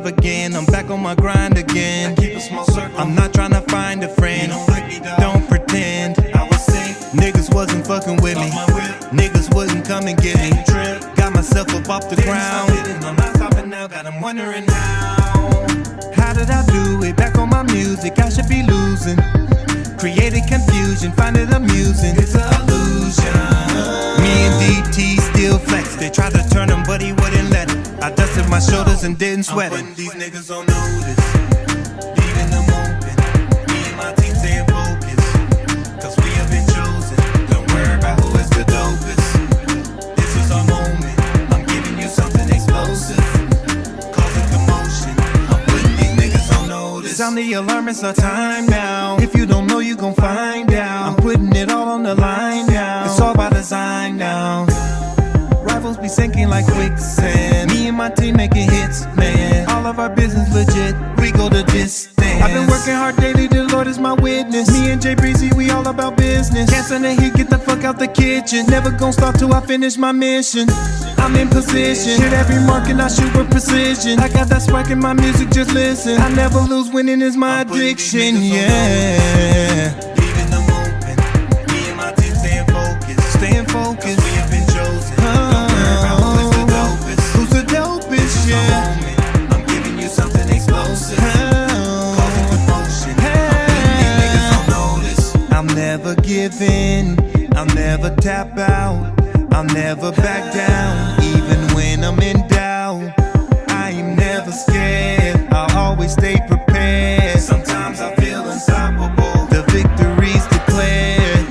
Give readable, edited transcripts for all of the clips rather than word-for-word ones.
love again. I'm back on my grind again. I'm not trying to find a friend. Don't pretend. Niggas wasn't fucking with me. Niggas wouldn't come and get me. Got myself up off the ground. I'm not stopping now, got them wondering how did I do it? Back on my music, I should be losing. Created confusion, find it amusing. It's an illusion. Me and DT still flex. They tried to turn him, but he wouldn't let it. I dusted my shoulders and didn't sweat it. I'm putting these niggas on notice, leaving them open. Me and my team staying focused, cause we have been chosen. Don't worry about who is the dopest. This is our moment. I'm giving you something explosive, causing commotion. I'm putting these niggas on notice. Sound the alarm, it's our time now. If you don't know, you gon' find out. I'm putting it all on the line now. It's all by design now. Rivals be sinking like quicksand. Me and my team making hits, man. All of our business legit, we go the distance. I've been working hard daily, the Lord is my witness. Me and Jay Breezy, we all about business. Can't stand the heat, get the fuck out the kitchen. Never gon' stop till I finish my mission. I'm in position, hit every mark and I shoot with precision. I got that spark in my music, just listen. I never lose, winning is my addiction, yeah. Leaving them open, me and my team staying focused. Staying focused, we have been chosen. Don't worry about who is the dopest. Who's the dopest, yeah. I'm giving you something explosive, causing commotion. I'm putting these niggas on notice. I'll never give in, I'll never tap out, I'll never back down, even when I'm in doubt. I am never scared, I'll always stay prepared. Sometimes I feel unstoppable, the victory's declared.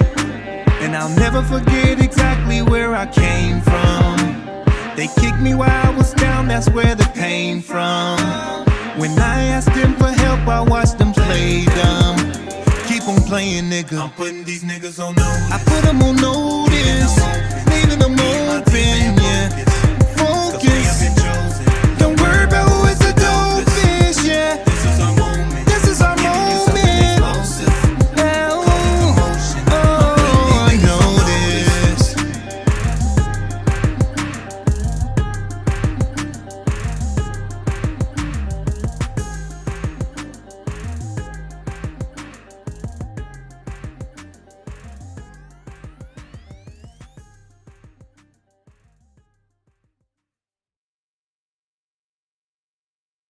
And I'll never forget exactly where I came from. They kicked me while I was down, that's where the pain from. When I asked them for help, I watched them play dumb. Keep on playing, nigga. I'm putting these niggas on notice. I put them on notice, leaving them open, yeah. Focus. Don't worry about who is the dopest, yeah. This is our moment. This is our moment. Now, oh, I know this.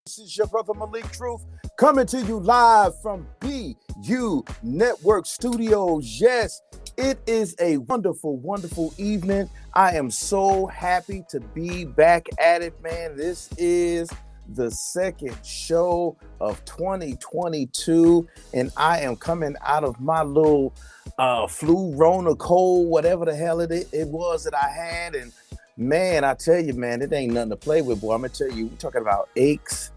This is your brother Malik Truth coming to you live from BU Network Studios. Yes, it is a wonderful, wonderful evening. I am so happy to be back at it, man. This is the second show of 2022, and I am coming out of my little flu, Rona, cold, whatever the hell it was that I had. And man, I tell you, man, it ain't nothing to play with, boy. I'm gonna tell you, we're talking about aches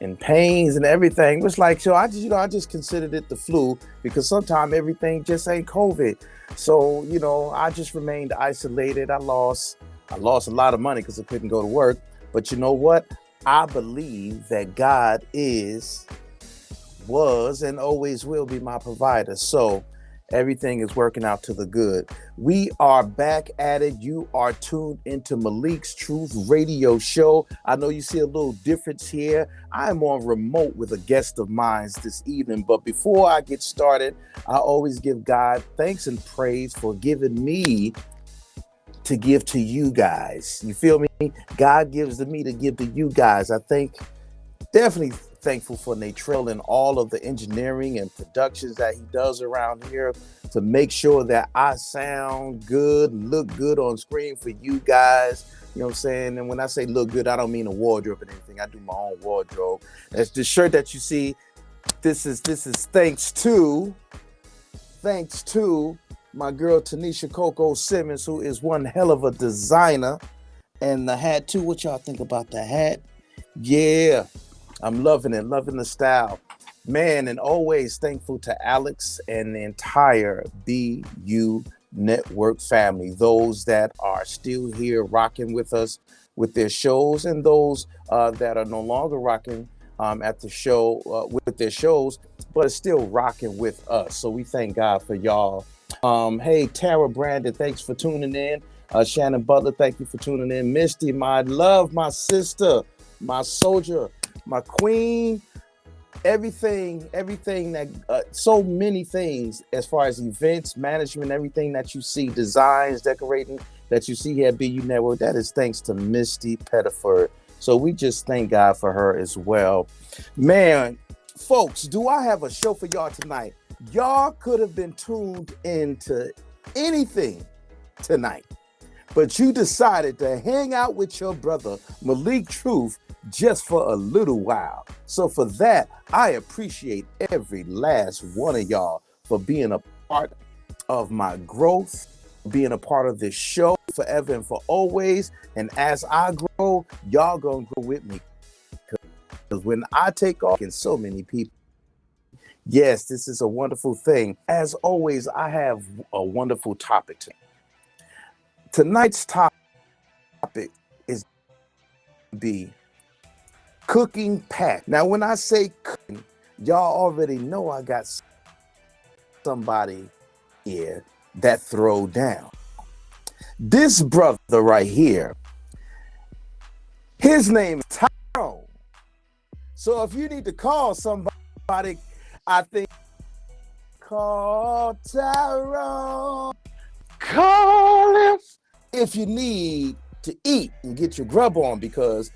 and pains and everything. It's like, so I just considered it the flu, because sometimes everything just ain't COVID. So, I just remained isolated. I lost a lot of money because I couldn't go to work. But you know what? I believe that God was, and always will be my provider. So everything is working out to the good. We are back at it. You are tuned into Malik's Truth Radio Show. I know you see a little difference here. I'm on remote with a guest of mine this evening. But before I get started, I always give God thanks and praise for giving me to give to you guys. You feel me? God gives to me to give to you guys. I think definitely thankful for Natrell and all of the engineering and productions that he does around here to make sure that I sound good, look good on screen for you guys. You know what I'm saying? And when I say look good, I don't mean a wardrobe or anything. I do my own wardrobe. That's the shirt that you see. This is thanks to my girl Tanisha Coco Simmons, who is one hell of a designer. And the hat too. What y'all think about the hat? Yeah. I'm loving it, loving the style. Man, and always thankful to Alex and the entire BU Network family, those that are still here rocking with us with their shows, and those that are no longer rocking at the show with their shows, but are still rocking with us. So we thank God for y'all. Hey, Tara Brandon, thanks for tuning in. Shannon Butler, thank you for tuning in. Misty, my love, my sister, my soldier, my queen. Everything that so many things as far as events, management, everything that you see, designs, decorating that you see here at BU Network, that is thanks to Misty Pettiford. So we just thank God for her as well. Man, folks, do I have a show for y'all tonight? Y'all could have been tuned into anything tonight, but you decided to hang out with your brother, Malik Truth, just for a little while. So for that, I appreciate every last one of y'all for being a part of my growth, being a part of this show forever and for always. And as I grow, y'all gonna grow with me. Because when I take off, and so many people, yes, this is a wonderful thing. As always, I have a wonderful topic tonight. Tonight's topic is be cooking pack. Now, when I say cooking, y'all already know I got somebody here that throw down. This brother right here, his name is Tyrone. So if you need to call somebody, I think call Tyrone. Call him if you need to eat and get your grub on, because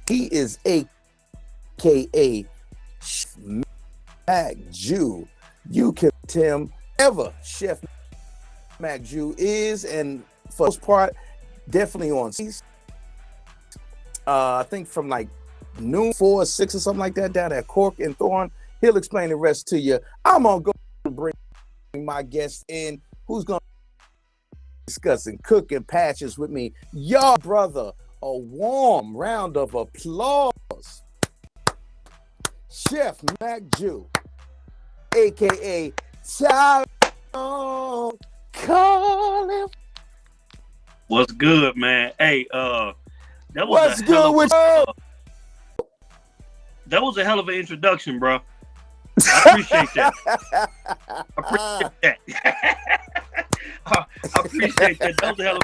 he is AKA Mac Jew. You can tell him ever Chef Mac Jew is, and for the most part, definitely on. I think from like noon, 4 or 6 or something like that, down at Cork and Thorn. He'll explain the rest to you. I'm gonna go bring my guest in, who's gonna be discussing cooking patches with me. Y'all, brother, a warm round of applause. Chef Mac Jew, aka Tyrone. Call him. What's good, man? Hey, that was What's good with you? That was a hell of an introduction, bro. I appreciate that. I appreciate that. That was a hell of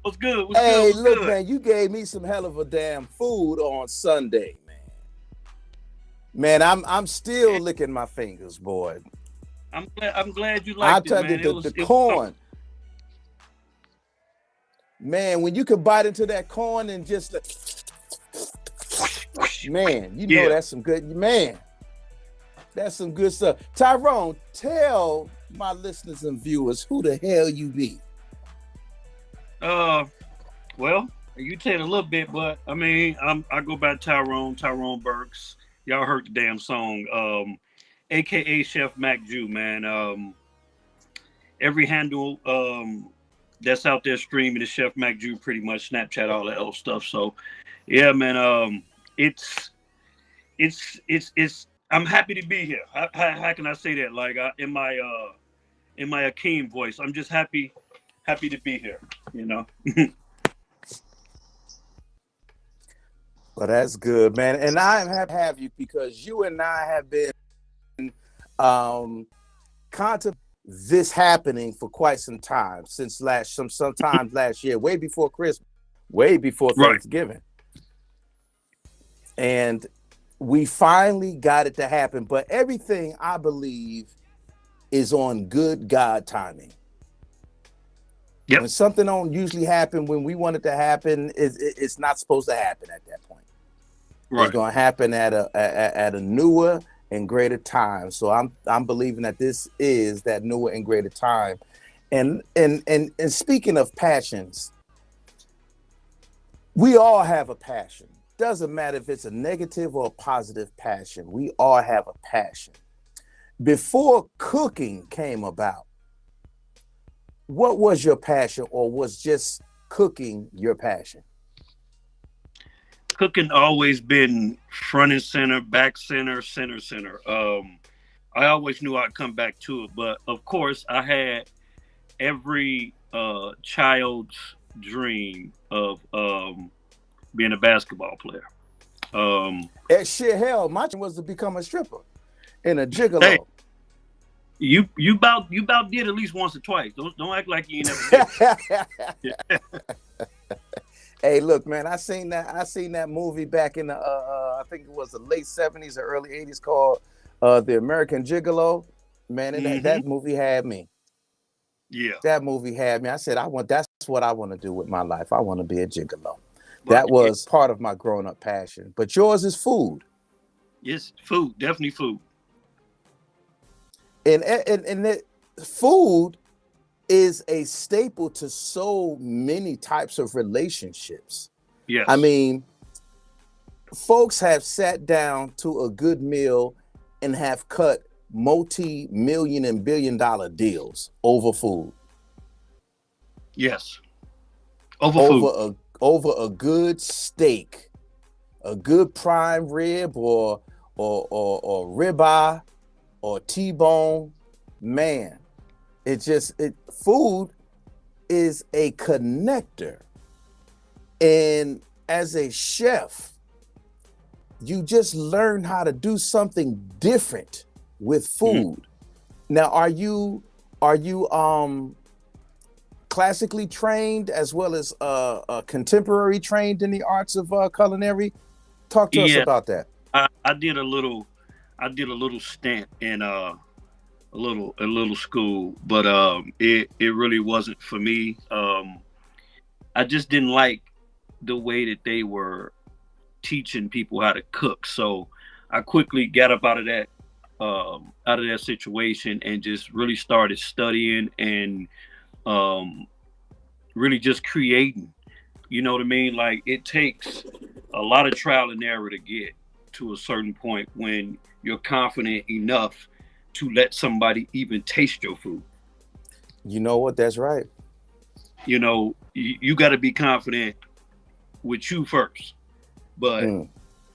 what's good? What's Hey, good? look, good? man, you gave me some hell of a damn food on Sunday, man. Man, I'm still licking my fingers, boy. I'm glad you I'll liked tell it, you, man. the corn. Man, when you can bite into that corn and just man, you know that's some good, man. That's some good stuff. Tyrone, tell my listeners and viewers who the hell you be. Well, you tell a little bit, but I mean, I go by Tyrone Burks. Y'all heard the damn song, aka Chef Mac Jew, man. Every handle that's out there streaming is Chef Mac Jew, pretty much Snapchat, all that old stuff. So, yeah, man. It's. I'm happy to be here. How can I say that? Like in my Akeem voice, I'm just happy to be here. You know. Well, that's good, man. And I'm happy to have you because you and I have been contemplating this happening for quite some time, since sometime last year, way before Christmas, way before Thanksgiving. And we finally got it to happen. But everything, I believe, is on good God timing. Yep. When something don't usually happen when we want it to happen, it's not supposed to happen at that point. Right. It's going to happen at a newer and greater time. So I'm believing that this is that newer and greater time. And speaking of passions, we all have a passion. Doesn't matter if it's a negative or a positive passion. We all have a passion. Before cooking came about, what was your passion, or was just cooking your passion? Cooking always been front and center, back center, center. I always knew I'd come back to it, but of course I had every child's dream of being a basketball player. Shit, hell, my dream was to become a stripper and a gigolo. Hey, you about did at least once or twice. Don't act like you ain't never did. Hey, look, man, I seen that movie back in the I was the late 70s or early 80s called The American Gigolo. Man, and that movie had me. Yeah. That movie had me. I said, that's what I want to do with my life. I want to be a gigolo. But that was part of my grown up passion. But yours is food. Yes, food, definitely food. And food is a staple to so many types of relationships. Yes. I mean, folks have sat down to a good meal and have cut multi-million and billion-dollar deals over food. Yes. Over a good steak, a good prime rib or ribeye or T-bone. Man, food is a connector. And as a chef, you just learn how to do something different with food. Now, are you classically trained as well as contemporary trained in the arts of culinary? Talk to us about that. I did a little stint in a little school, but it really wasn't for me. I just didn't like the way that they were teaching people how to cook, so I quickly got up out of that situation and just really started studying and really just creating. You know what I mean? Like, it takes a lot of trial and error to get to a certain point when you're confident enough to let somebody even taste your food. You know what? That's right. You know, you got to be confident with you first. But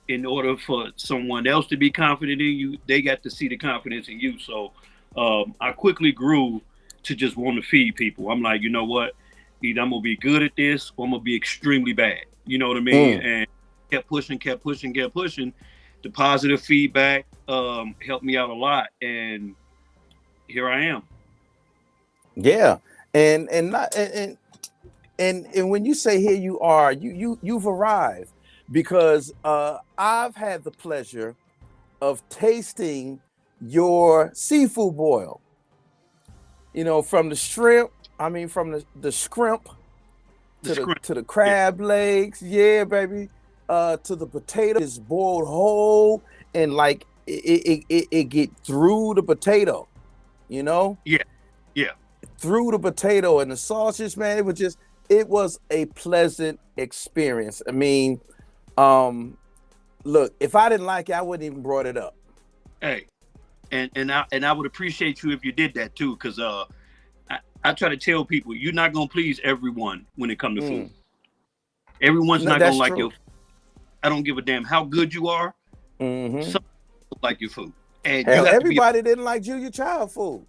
in order for someone else to be confident in you, they got to see the confidence in you. So I quickly grew to just want to feed people. I'm like, you know what? Either I'm going to be good at this or I'm going to be extremely bad. You know what I mean? And kept pushing. The positive feedback helped me out a lot. And here I am. Yeah. And when you say here you are, you've arrived, because I've had the pleasure of tasting your seafood boil. You know, from the shrimp, from the scrimp to the crab legs, yeah, baby, to the potato is boiled whole, and like it get through the potato, you know? Yeah. Through the potato and the sausage, man, it was a pleasant experience. I mean, look, if I didn't like it, I wouldn't even brought it up. Hey, and I would appreciate you if you did that too, because I try to tell people you're not gonna please everyone when it comes to food. Everyone's not gonna like your food. I don't give a damn how good you are. Some people like your food, and hell, everybody didn't like Julia Child food.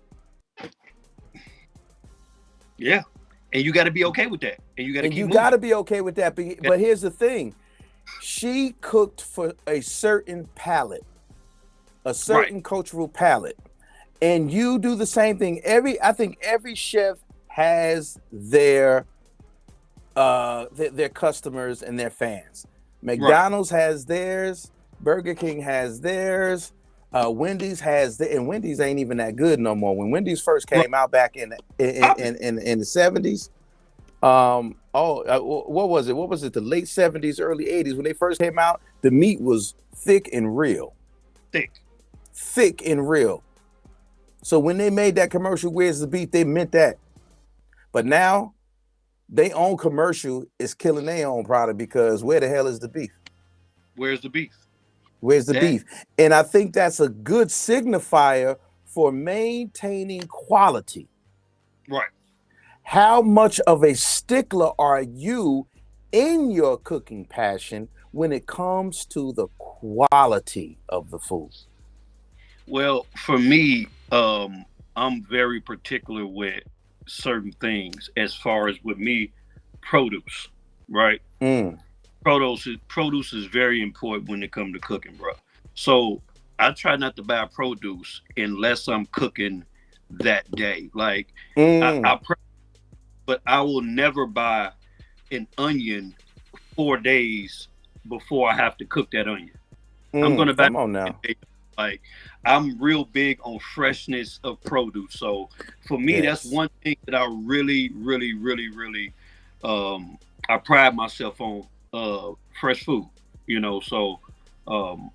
Yeah, and you got to be okay with that, and you got to keep moving. You got to be okay with that. But here's the thing: she cooked for a certain palate, a certain cultural palate, and you do the same thing. I think every chef has their customers and their fans. McDonald's has theirs, Burger King has theirs, Wendy's has and Wendy's ain't even that good no more. When Wendy's first came out back in the 70s, what was it? What was it? The late 70s, early 80s, when they first came out, the meat was thick and real. Thick and real. So when they made that commercial, "Where's the beef?" they meant that. But now, their own commercial is killing their own product, because where the hell is the beef? Where's the beef? Where's the beef? And I think that's a good signifier for maintaining quality. Right. How much of a stickler are you in your cooking passion when it comes to the quality of the food? Well, for me, I'm very particular with certain things. As far as with me, produce, right? Produce is very important when it comes to cooking, bro. So I try not to buy produce unless I'm cooking that day. Like but I will never buy an onion 4 days before I have to cook that onion. I'm gonna back Come on now. like I'm real big on freshness of produce. So for me, that's Yes. one thing that I really I pride myself on fresh food. You know, so um,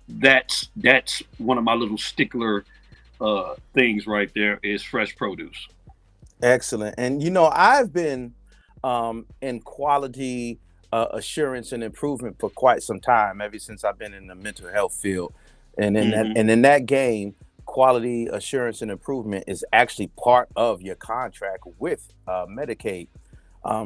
that's one of my little stickler things right there is fresh produce. Excellent. And I've been in quality assurance and improvement for quite some time, ever since I've been in the mental health field. Hmm. In that game, quality assurance and improvement is actually part of your contract with Medicaid.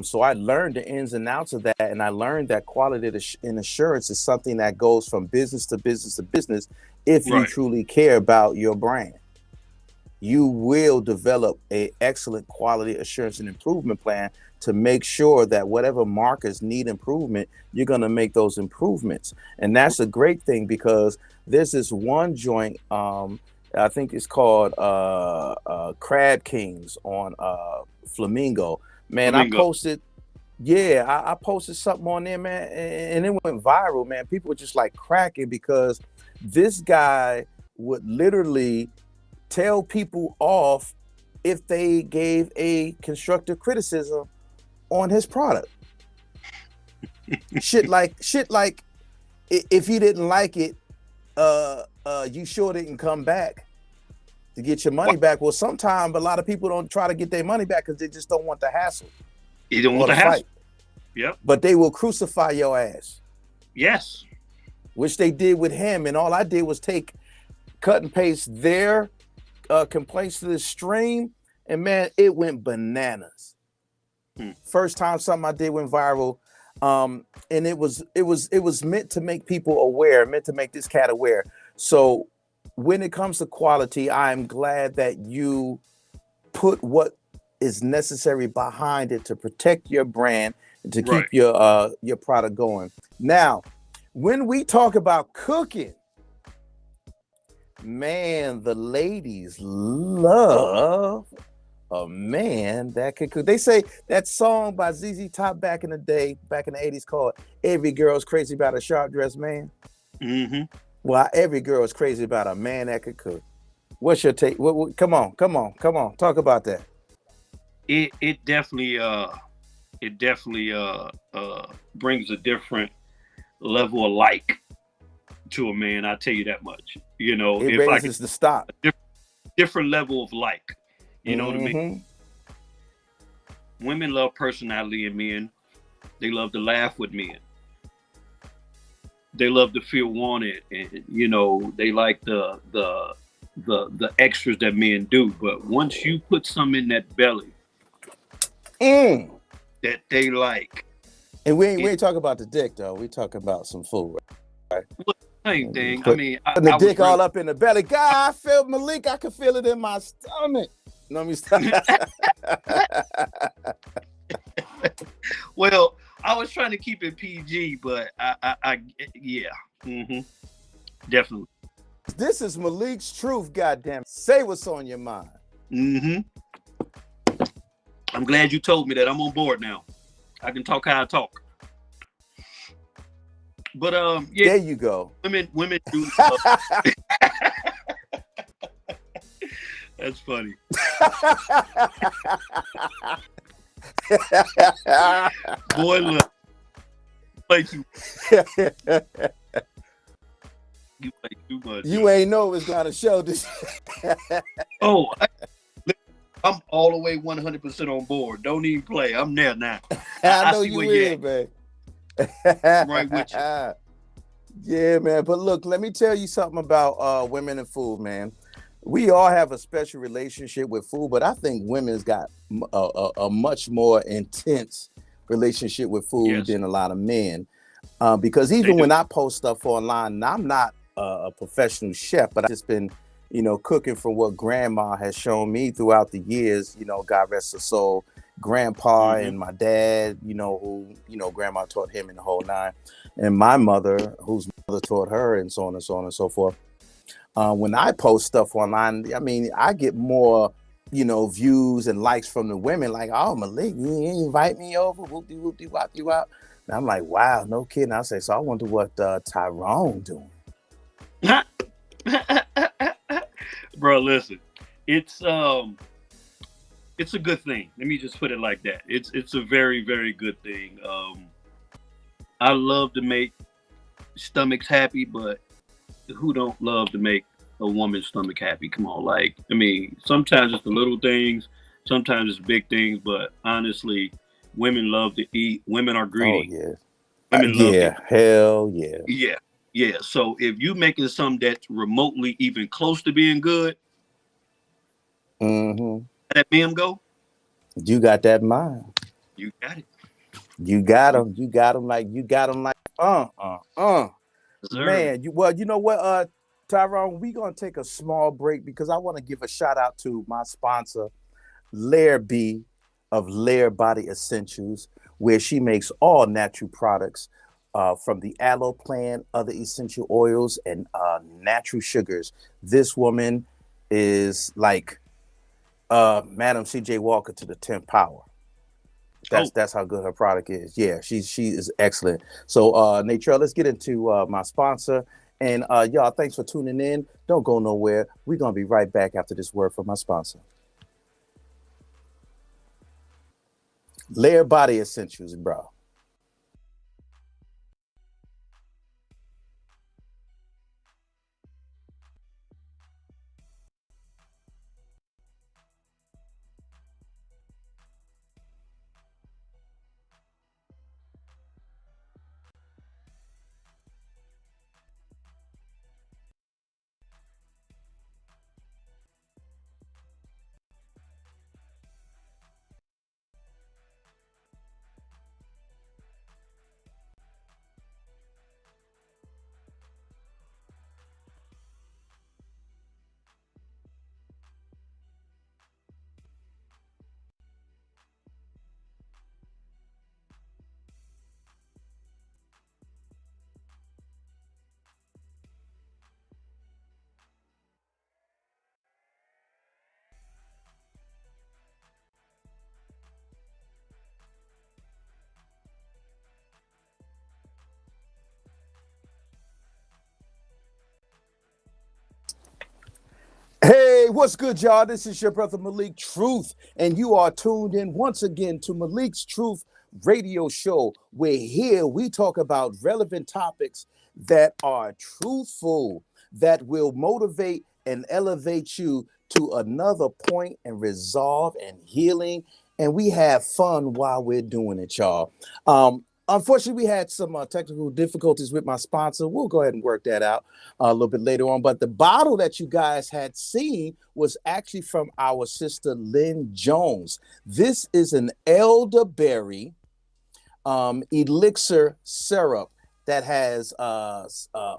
So I learned the ins and outs of that, and I learned that quality and assurance is something that goes from business to business to business. If you Right, truly care about your brand, you will develop a excellent quality assurance and improvement plan to make sure that whatever markers need improvement, you're going to make those improvements. And that's a great thing, because there's this one joint, I think it's called Crab Kings on Flamingo. Man, I flamingo. posted, yeah, I posted something on there, man, and it went viral, man. People were just like cracking, because this guy would literally tell people off if they gave a constructive criticism on his product. Shit like if you didn't like it, you sure didn't come back to get your Wow. money back. Well, sometimes a lot of people don't try to get their money back because they just don't want the hassle You don't or want the the hassle. fight. Yep. But they will crucify your ass, Yes. which they did with him. And all I did was cut and paste their complaints to the stream, and man, it went bananas. Hmm. First time something I did went viral, and it was meant to make people aware, meant to make this cat aware. So when it comes to quality, I'm glad that you put what is necessary behind it to protect your brand and to keep Right. your product going. Now, when we talk about cooking, man, the ladies love a man that can cook. They say that song by ZZ Top back in the day, back in the 80s, called Every Girl's Crazy About a Sharp Dressed Man. Hmm. Well, every girl is crazy about a man that could cook. What's your take? Come on, come on, come on. Talk about that. It definitely brings a different level of like to a man. I tell you that much. You know, It if I could raises the stock. different level of like, you know what I mean. Mm-hmm. Women love personality in men. They love to laugh with men. They love to feel wanted, and you know they like the extras that men do. But once you put some in that belly Mm. that they like, And we it ain't talking about the dick though. We talking about some food. Right? was the same thing. I Put, mean, putting the I was dick really all up in the belly. God, I feel Malik. I can feel it in my stomach. No, me stop. well. I was trying to keep it PG, but yeah, definitely. This is Malik's truth. Goddamn, say what's on your mind. hmm I'm glad you told me that. I'm on board now. I can talk how I talk. But yeah, There you go. women do. That's funny. Boy, look, like you play too much. You ain't know it's gonna show this. Oh, I'm all the way 100% on board. Don't even play. I'm there now. I I know see you where you is, man. I'm right with you. Yeah, man. But look, let me tell you something about women and food, man. We all have a special relationship with food, but I think women's got a much more intense relationship with food Yes, than a lot of men. Because they even do. when I post stuff online, and I'm not a professional chef, but I've just been, cooking from what grandma has shown me throughout the years, God rest her soul, grandpa Hmm. and my dad, who, grandma taught him in the whole nine, and my mother, whose mother taught her, and so on and so on and so forth. When I post stuff online, I mean, I get more, views and likes from the women, like, oh, Malik, you ain't invite me over, whoop-de whoop-de wop you out. And I'm like, wow, no kidding. I say, so I wonder what Tyrone doing. Bro, listen, it's um, it's a good thing. Let me just put it like that. It's a very very good thing. I love to make stomachs happy, but who don't love to make a woman's stomach happy? Come on, like I mean, sometimes it's the little things, sometimes it's big things, but honestly, women love to eat. Women are Oh greedy. yeah. Women love to Yeah, hell yeah. yeah, yeah. So if you making something that's remotely even close to being good, Hmm. let them go. You got that mind. You got it. You got You them. You got them like you got them like deserve. Man, you know what, Tyrone, we gonna take a small break because I want to give a shout out to my sponsor, Lair B of Lair Body Essentials, where she makes all natural products from the aloe plant, other essential oils, and natural sugars. This woman is like Madam C.J. Walker to the 10th power. Oh, That's how good her product is. Yeah, she is excellent. So Natrell, let's get into my sponsor. And y'all, thanks for tuning in. Don't go nowhere. We're gonna be right back after this word from my sponsor. Layer Body Essentials, bro. Hey, what's good, y'all? This is your brother Malik Truth, and you are tuned in once again to Malik's Truth radio show. Where here we talk about relevant topics that are truthful, that will motivate and elevate you to another point and resolve and healing. And we have fun while we're doing it, y'all. Unfortunately, we had some technical difficulties with my sponsor. We'll go ahead and work that out a little bit later on. But the bottle that you guys had seen was actually from our sister Lynn Jones. This is an elderberry elixir syrup that has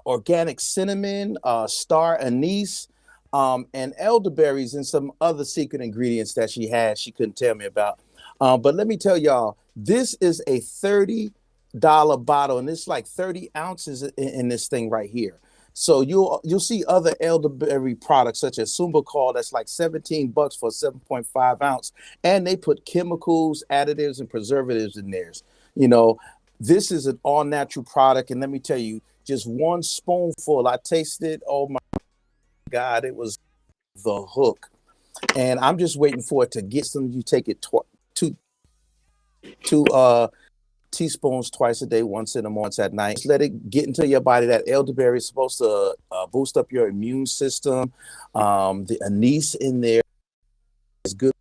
organic cinnamon, star anise, and elderberries and some other secret ingredients that she had. She couldn't tell me about. But let me tell y'all, this is a $30 bottle, and it's like 30 ounces in this thing right here. So you'll see other elderberry products such as Sumbacol that's like $17 for a 7.5 ounce, and they put chemicals, additives, and preservatives in theirs. You know, this is an all natural product, and let me tell you, just one spoonful, I tasted. Oh my God, it was the hook, and I'm just waiting for it to get some. You take it two teaspoons twice a day, once in the morning, once at night. Just let it get into your body. That elderberry is supposed to boost up your immune system. The anise in there is good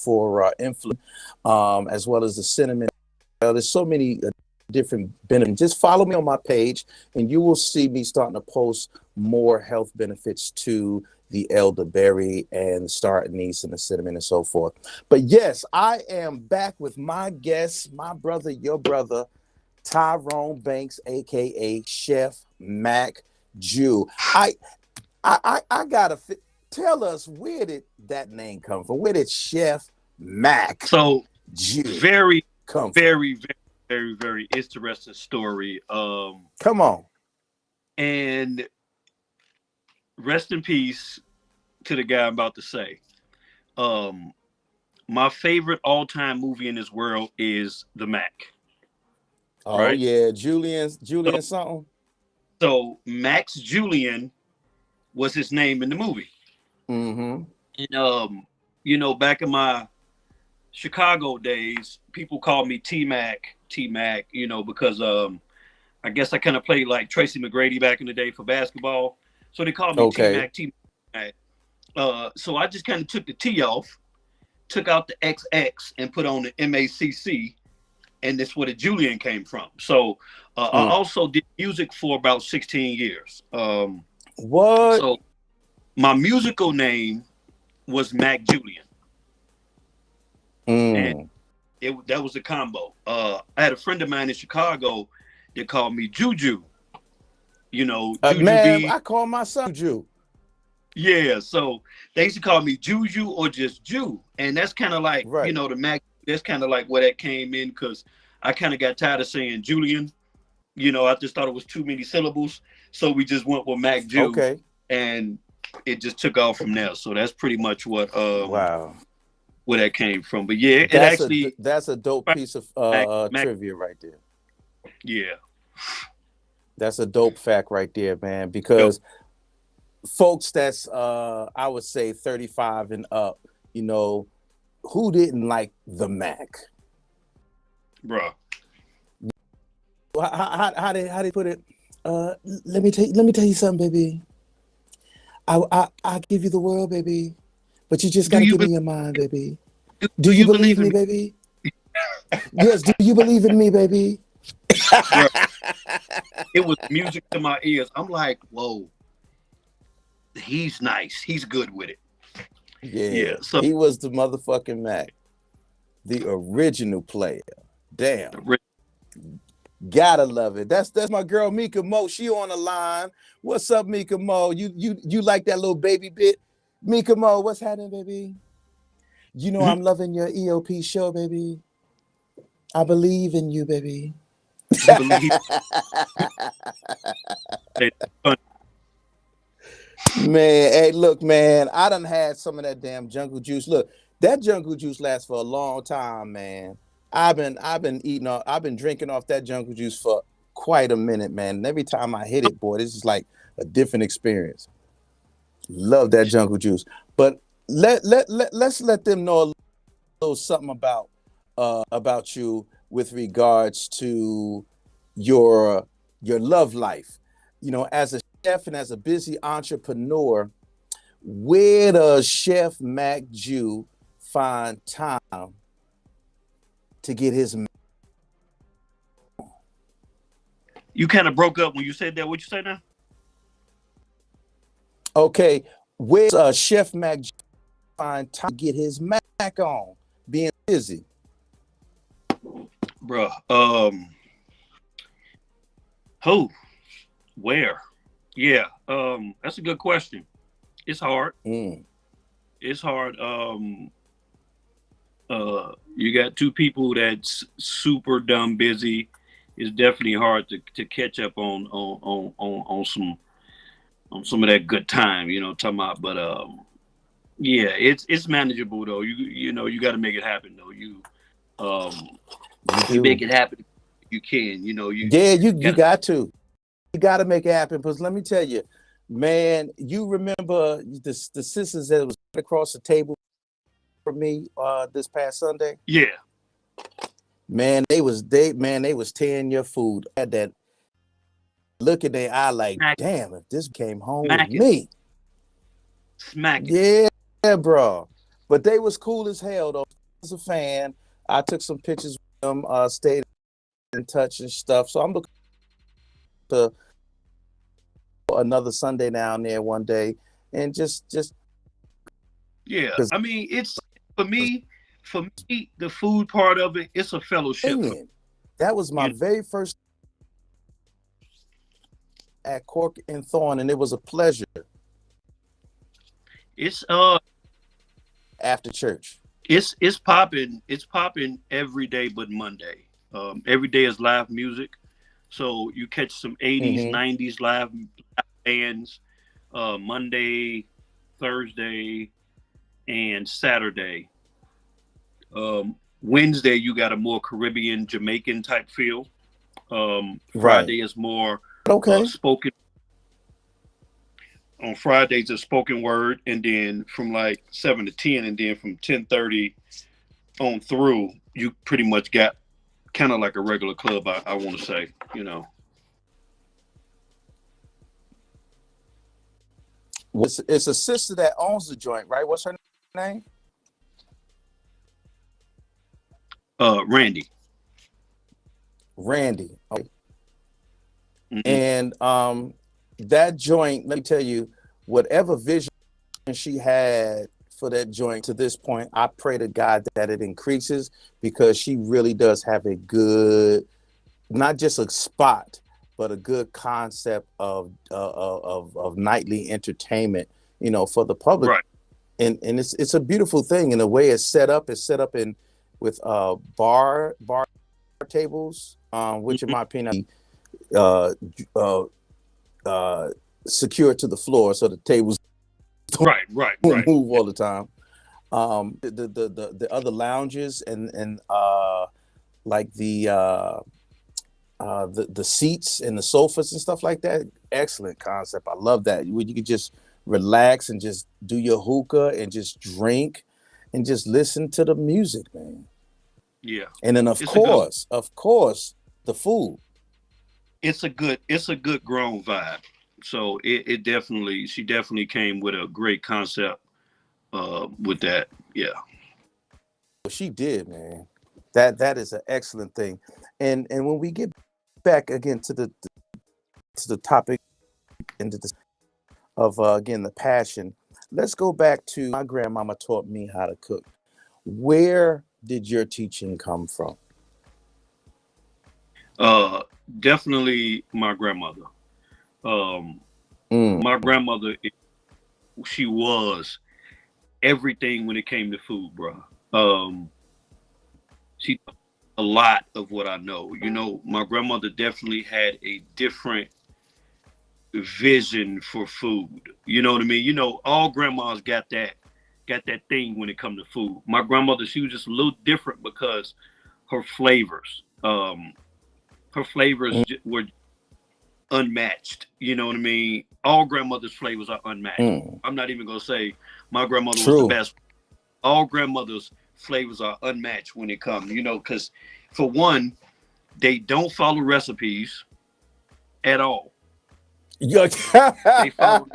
for inflammation, as well as the cinnamon. There's so many different benefits. Just follow me on my page, and you will see me starting to post more health benefits to the elderberry and star anise and the cinnamon and so forth. But yes, I am back with my guest, my brother, your brother, Tyrone Banks, aka Chef Mac Jew. I gotta tell us, where did that name come from? Where did Chef Mac so Jew very, come from? very, very, very, very interesting story. Come on. And rest in peace to the guy I'm about to say. Um, my favorite all-time movie in this world is The Mac. Oh Right. yeah, So, Julian something. So Max Julian was his name in the movie. Mm-hmm. And you know, back in my Chicago days, people called me T Mac, T Mac, you know, because I guess I kind of played like Tracy McGrady back in the day for basketball. So they called me T Okay. Mac, T Mac. So I just kind of took the T off, took out the XX, and put on the MACC, and that's where the Julian came from. So I also did music for about 16 years. What? So my musical name was Mac Julian, and that was a combo. I had a friend of mine in Chicago that called me Juju. You know, Juju Man, B. I call my son Juju. Yeah, so they used to call me Juju or just Jew, and that's kind of like Right. you know the Mac. That's kind of like where that came in because I kind of got tired of saying Julian. You know, I just thought it was too many syllables, so we just went with Mac Jew, Okay. and it just took off from there. So that's pretty much what Wow. where that came from. But yeah, it That's actually that's a dope piece of Mac, trivia right there. yeah, That's a dope fact right there, man. Because folks that's I would say 35 and up, you know, who didn't like the Mac? bro. How they put it? Let me tell you something, baby. I give you the world, baby, but you just Do gotta you give me be- your mind, baby. do Do you believe in me, baby? Yes. Do you believe in me, baby? bro? It was music to my ears. I'm like, whoa, he's nice. He's good with it. Yeah. So He was the motherfucking Mac, the original player. Damn. Gotta love it. That's my girl Mika Mo. She on the line. What's up, Mika Mo? You like that little baby bit? Mika Mo, what's happening, baby? You know I'm loving your EOP show, baby. I believe in you, baby. you believe Man, hey, look, man. I done had some of that damn jungle juice. Look, that jungle juice lasts for a long time, man. I've been drinking off that jungle juice for quite a minute, man. And every time I hit it, boy, this is like a different experience. Love that jungle juice. But let's let them know a little something about you with regards to your love life. You know, as a chef and as a busy entrepreneur, where does Chef Mac Jew find time to get his? you kind of broke up when you said that. What you say now? Okay, where's Chef Mac Jew find time to get his Mac on? Being busy, Bruh. Who? Where? Yeah. That's a good question. It's hard. It's hard. You got two people that's super dumb busy. It's definitely hard to catch up on some of that good time, you know, talking about. But yeah, it's manageable though. You know you got to make it happen though. You make it happen. You can, you know. You got to. You got to make it happen. Because let me tell you, man, you remember the sisters that was across the table for me this past Sunday? Yeah. Man, they was tearing your food. Had that look in their eye like, damn, if this came home with me. Smack it. Yeah, bro. But they was cool as hell though. I was a fan. I took some pictures with them, stayed in touch and stuff. So I'm looking to another Sunday down there one day and just yeah. I mean, it's for me the food part of it, it's a fellowship. That was my very first at Cork and Thorn, and it was a pleasure. It's after church. It's popping every day but Monday. Every day is live music. So you catch some 80s, 90s live bands Monday, Thursday, and Saturday. Wednesday, you got a more Caribbean, Jamaican type feel. Friday is more Okay. spoken on Fridays it's spoken word, and then from like 7 to 10, and then from 10:30 on through, you pretty much got kind of like a regular club. I want to say, It's a sister that owns the joint, right? What's her name? Randy. Randy. Okay. Mm-hmm. And that joint, let me tell you, whatever vision she had for that joint to this point, I pray to God that it increases, because she really does have a good, not just a spot, but a good concept of nightly entertainment, for the public. Right. And it's a beautiful thing. And the way it's set up in with bar tables, which in my opinion, secure to the floor, so the tables Right. move all the time. The other lounges and like the seats and the sofas and stuff like that. Excellent concept. I love that. You could just relax and just do your hookah and just drink and just listen to the music, man. Yeah. And then of course, the food. It's a good grown vibe. So she definitely came with a great concept with that. Yeah. She did, man. That is an excellent thing. And when we get back again to the topic and of again the passion, let's go back to my grandmama taught me how to cook. Where did your teaching come from? Definitely my grandmother. My grandmother, she was everything when it came to food, bro. She a lot of what I know. My grandmother definitely had a different vision for food. You know what I mean? All grandmas got that thing when it comes to food. My grandmother, she was just a little different because her flavors. Her flavors were unmatched. You know what I mean? All grandmother's flavors are unmatched. I'm not even gonna say my grandmother was the best. All grandmother's flavors are unmatched when it comes, because for one, they don't follow recipes at all. They follow,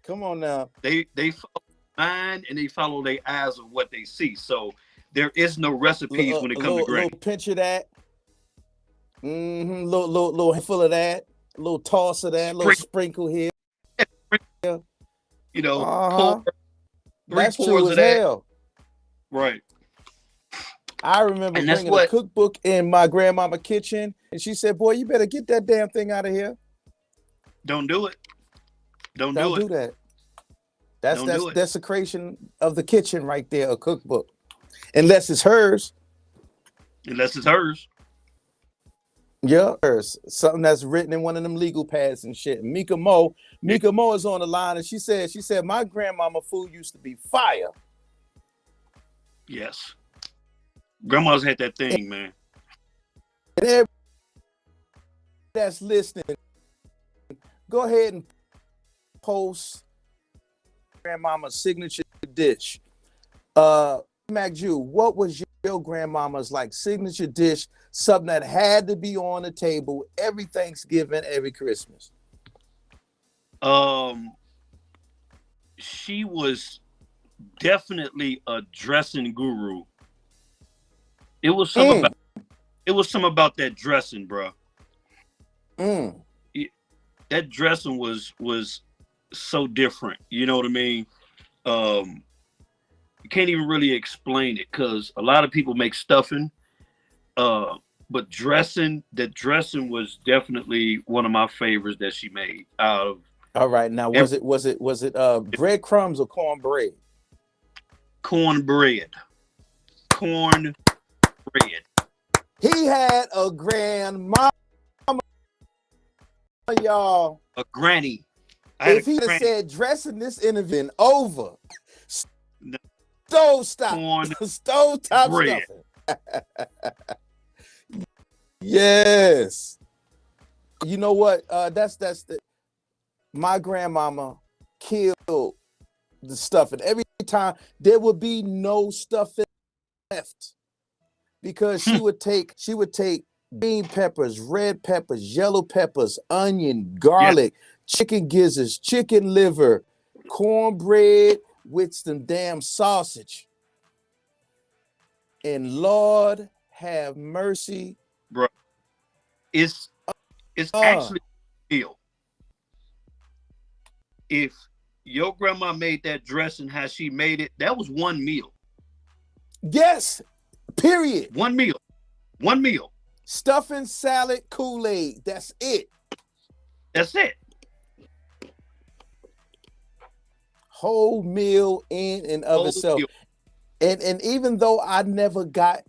come on now. They follow mind, and they follow their eyes of what they see. So there is no recipes when it comes to granny. Little pinch of that. Little handful of that. A little toss of that. Little sprinkle here. Pour That's three true pours as of that. hell. Right. I remember bringing a cookbook in my grandmama kitchen, and she said, "Boy, you better get that damn thing out of here. Don't do it. Don't do that. That's desecration of the kitchen right there, a cookbook. Unless it's hers. Yeah, hers. Something that's written in one of them legal pads and shit. Mika Mo is on the line, and she said, my grandmama food used to be fire. Yes. Grandma's had that thing, man. And everybody that's listening, go ahead and post grandmama's signature dish. Mac Jew, what was your grandmama's like signature dish? Something that had to be on the table every Thanksgiving, every Christmas. She was definitely a dressing guru. It was something about that dressing, bro. That dressing was so different. You know what I mean? You can't even really explain it, because a lot of people make stuffing, but the dressing was definitely one of my favorites that she made out of. All right, now was it breadcrumbs or cornbread? Cornbread. He had a grandmama, y'all. A granny. If he had said dressing, this interview been over. Stove top stuffing. Yes. You know what? My grandmama killed the stuff, and every time there would be no stuff left because she would take green peppers, red peppers, yellow peppers, onion, garlic, chicken gizzards, chicken liver, cornbread with some damn sausage. And Lord have mercy, bro. It's actually a meal. If your grandma made that dressing how she made it, that was one meal. Yes, period. One meal. One meal. Stuffing, salad, Kool-Aid. That's it. That's it. Whole meal in and of itself. And even though I never got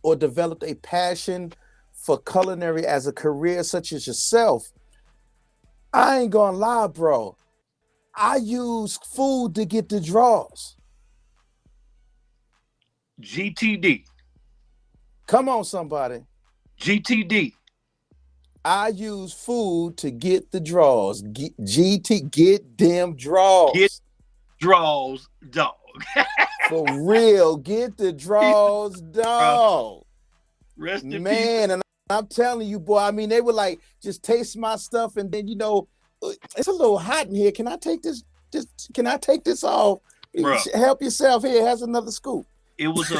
or developed a passion for culinary as a career such as yourself, I ain't gonna lie, bro. I use food to get the draws. GTD. Come on, somebody. GTD. I use food to get the draws. Get them draws. Get draws, dog. For real, get the draws, dog. Rest in Man, peace. and I'm telling you, boy, I mean, they would like just taste my stuff and then, it's a little hot in here. Can I take this? Can I take this off? Bruh. Help yourself. Here, has another scoop. It was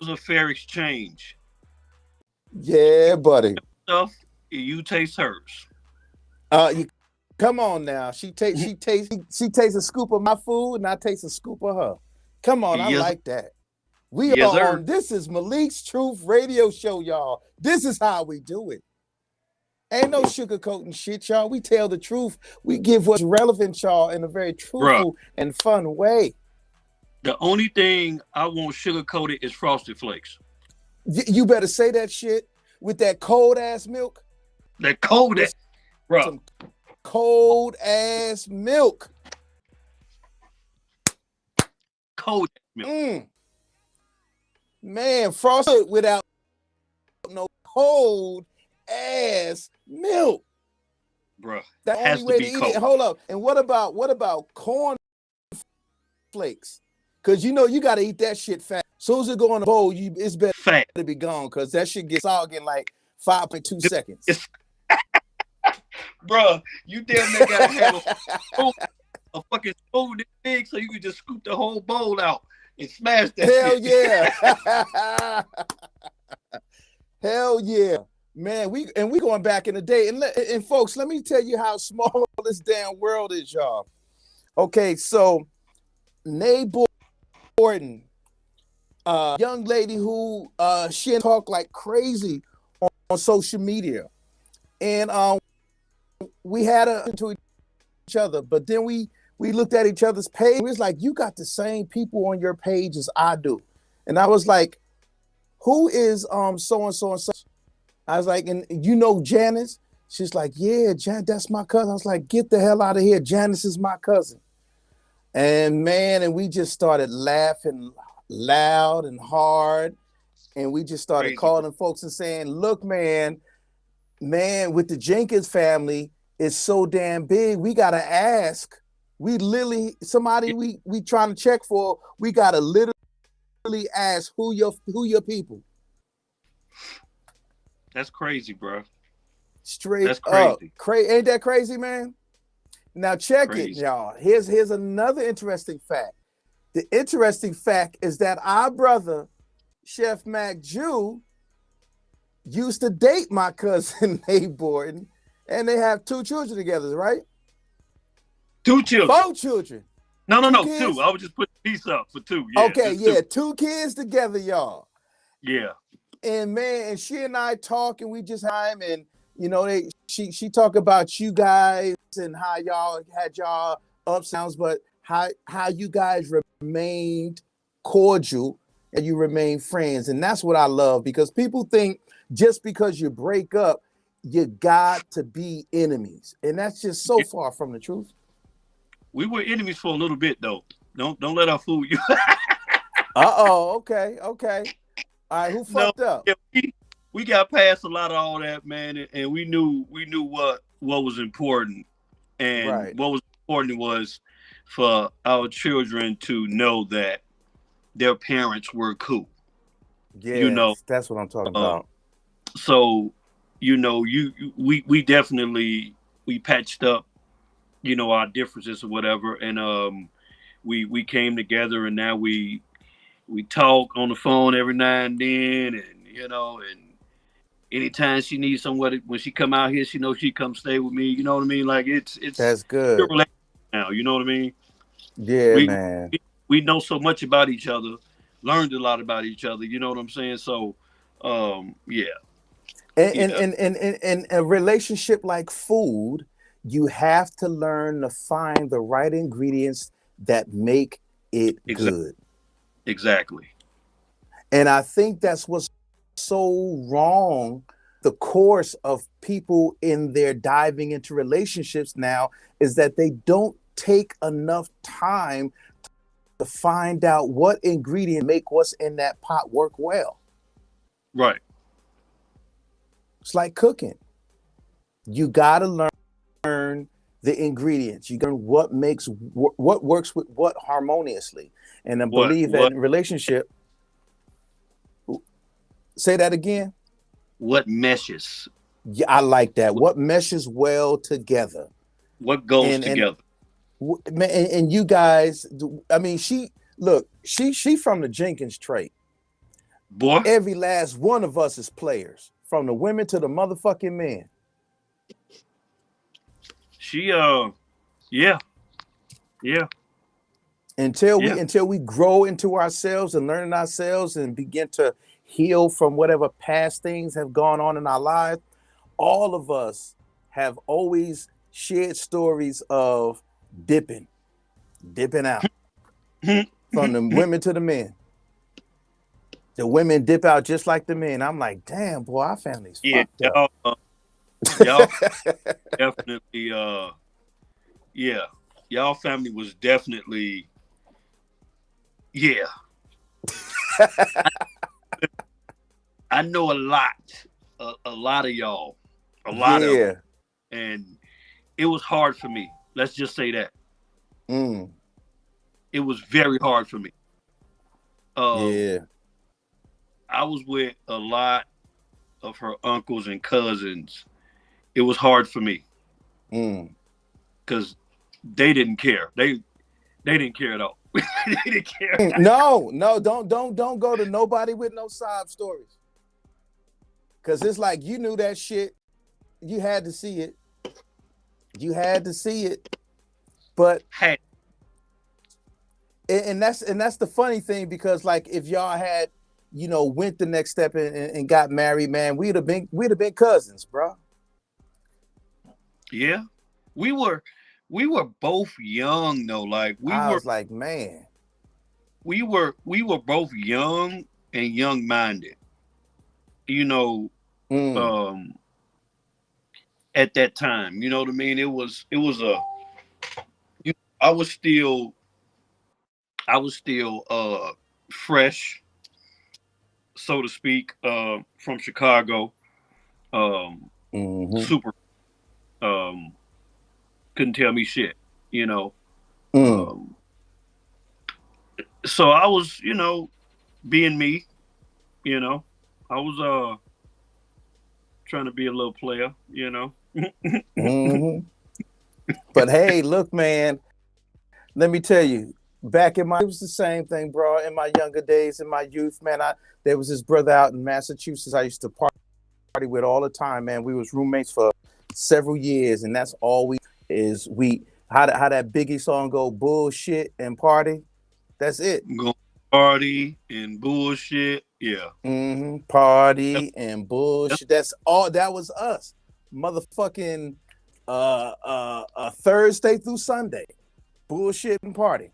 a fair exchange. Yeah, buddy. Stuff, you taste hers. Come on now. She takes a scoop of my food and I taste a scoop of her. Come on, I like that. We Yes, are sir. on. This is Malik's Truth Radio Show, y'all. This is how we do it. Ain't no sugarcoating shit, y'all. We tell the truth. We give what's relevant, y'all, in a very truthful and fun way. The only thing I won't sugarcoat it is Frosted Flakes. You better say that shit with that cold ass milk. That cold ass, bro. Some cold ass milk. Cold ass milk. Man, frosted without no cold ass milk. Bro, The has only way to be to eat cold. it. Hold up. And what about corn flakes? Because you got to eat that shit fast. As soon as it go in the bowl, it's better Fat. to be gone because that shit gets soggy in like 5.2 seconds. Bro, you damn near gotta have a fucking spoon this big so you can just scoop the whole bowl out and smash that Hell shit. yeah. Hell yeah. Man, we going back in the day. And folks, let me tell you how small this damn world is, y'all. Okay, so Nay Borden, young lady who she talk like crazy on social media. And we had her to each other, but then we looked at each other's page. It was like, you got the same people on your page as I do. And I was like, who is so and so and such? I was like, and Janice? She's like, yeah, that's my cousin. I was like, get the hell out of here. Janice is my cousin. And man, and we just started laughing loud and hard. And we just started calling folks and saying, look, man, with the Jenkins family, it's so damn big. We got to ask. We literally, somebody we trying to check for, we got to literally ask who your people. That's crazy, bro. Straight That's crazy. Up. Ain't that crazy, man? Now check it, y'all. Here's another interesting fact. The interesting fact is that our brother, Chef Mac Jew, used to date my cousin Nate Borden, and they have 2 children together, right? 2 children. 4 children. No, 2. Kids? I would just put the piece up for 2. Yeah, okay, yeah, 2. 2 kids together, y'all. Yeah. And man, and she and I talk, and we just time, and she talk about you guys and how y'all had y'all ups and downs, but how you guys remained cordial and you remain friends, and that's what I love, because people think just because you break up, you got to be enemies, and that's just so far from the truth. We were enemies for a little bit, though. Don't let her fool you. Okay. All right, who fucked up? Yeah, we got past a lot of all that, man, and we knew what was important, and Right. what was important was for our children to know that their parents were cool. You know, Yes, that's what I'm talking um, about. so we definitely we patched up, our differences or whatever, and we came together, and now we talk on the phone every now and then, and and anytime she needs somebody when she come out here, she knows she come stay with me. You know what I mean? Like it's That's a good. relationship now. You know what I mean? Yeah, We man. we know so much about each other, learned a lot about each other. You know what I'm saying? So, yeah, yeah, And a relationship like food, you have to learn to find the right ingredients that make it exactly, good. exactly. And I think that's what's so wrong. The course of people in their diving into relationships now is that they don't take enough time to find out what ingredient make what's in that pot work well. Right. It's like cooking. You got to learn the ingredients. You learn what makes what works with what harmoniously. And I What believe that what in relationship, say that again. what meshes? Yeah, I like that. What, What meshes well together. what goes And together? and you guys, I mean, she from the Jenkins trait. Boy, Every last one of us is players, from the women to the motherfucking men. she yeah, yeah, yeah. Until we grow into ourselves and learning ourselves and begin to heal from whatever past things have gone on in our lives, all of us have always shared stories of dipping, dipping out, from the women to the men. The women dip out just like the men. I'm like, damn, boy, our family's Yeah, fucked up. y'all definitely yeah, y'all family was definitely yeah. I know a lot of y'all, a lot of them, Yeah. and it was hard for me. Let's just say that Mm. it was very hard for me. Um, Yeah. I was with a lot of her uncles and cousins. It was hard for me Mm. because they didn't care. They didn't care at all. They didn't care. No, no, don't go to nobody with no sob stories. Cause it's like you knew that shit. You had to see it. You had to see it. But Had and that's the funny thing, because like if y'all had, went the next step and got married, man, we'd have been cousins, bro. yeah, we were we were both young though. Like I was like, man. we were both young and young minded. You know, Mm. um, at that time. You know what I mean? It was a I was still fresh, so to speak, from Chicago. Mm-hmm. Super um couldn't tell me shit, you know. Mm. Um so I was, being me, you know. I was trying to be a little player. Mm-hmm. But hey, look, man, let me tell you, back in my, it was the same thing, bro. In my younger days, in my youth, man, there was this brother out in Massachusetts I used to party with all the time, man. We was roommates for several years, and that's all we how that Biggie song go, bullshit and party. That's it. Go party and bullshit. Yeah. Mm-hmm. Yep, Party and yep. bullshit. That's all. That was us. Motherfucking Thursday through Sunday, bullshit and party.